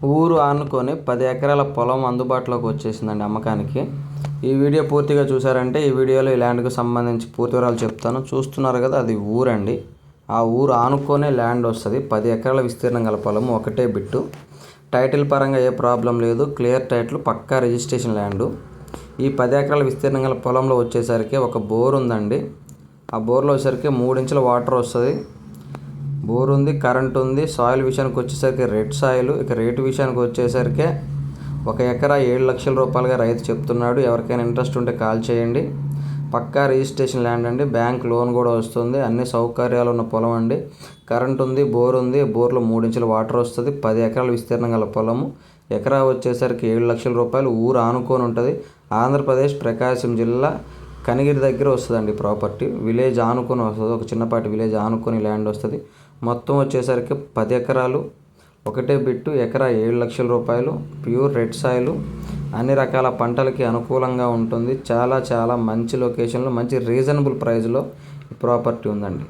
ఊరు ఆనుకొని 10 ఎకరాల పొలం అందుబాటులోకి వచ్చేసిందండి అమ్మకానికి. ఈ వీడియో పూర్తిగా చూసారంటే ఈ వీడియోలో ఈ ల్యాండ్‌కి సంబంధించి పూర్తి వివరాలు చెప్తాను. చూస్తున్నారు కదా, అది ఊరండి. ఆ ఊరు ఆనుకొనే ల్యాండ్ వస్తుంది. 10 ఎకరాల విస్తీర్ణం గల పొలం, ఒకటే బిట్టు. టైటిల్ పరంగా ఏ ప్రాబ్లం లేదు, క్లియర్ టైటిల్, పక్కా రిజిస్ట్రేషన్ ల్యాండు. ఈ 10 ఎకరాల విస్తీర్ణం గల పొలంలో వచ్చేసరికి ఒక బోర్ ఉందండి. ఆ బోర్లో వచ్చేసరికి 3 ఇంచుల వాటర్ వస్తుంది. బోర్ ఉంది, కరెంట్ ఉంది. సాయిల్ విషయానికి వచ్చేసరికి రెడ్ సాయిల్. ఇక రేటు విషయానికి వచ్చేసరికి 1 ఎకరా 7 లక్షల రూపాయలుగా రైతు చెప్తున్నాడు. ఎవరికైనా ఇంట్రెస్ట్ ఉంటే కాల్ చేయండి. పక్కా రిజిస్ట్రేషన్ ల్యాండ్ అండి. బ్యాంక్ లోన్ కూడా వస్తుంది. అన్ని సౌకర్యాలు ఉన్న పొలం అండి. కరెంట్ ఉంది, బోర్ ఉంది. బోర్లో 3 ఇంచుల వాటర్ వస్తుంది. 10 ఎకరాల విస్తీర్ణం గల పొలము. ఎకరా వచ్చేసరికి 7 లక్షల రూపాయలు. ఊరు ఆనుకొని ఉంటుంది. ఆంధ్రప్రదేశ్, ప్రకాశం జిల్లా కనిగిరి దగ్గర వస్తుందండి ప్రాపర్టీ. విలేజ్ ఆనుకొని వస్తుంది. ఒక చిన్నపాటి విలేజ్ ఆనుకొని ల్యాండ్ వస్తుంది. మొత్తం వచ్చేసరికి 10 ఎకరాలు, ఒకటే బిట్టు. ఎకరా 7 లక్షల రూపాయలు. Pure red soil. అన్ని రకాల పంటలకి అనుకూలంగా ఉంటుంది. చాలా చాలా మంచి లొకేషన్లో, మంచి రీజనబుల్ ప్రైస్లో ఈ ప్రాపర్టీ ఉందండి.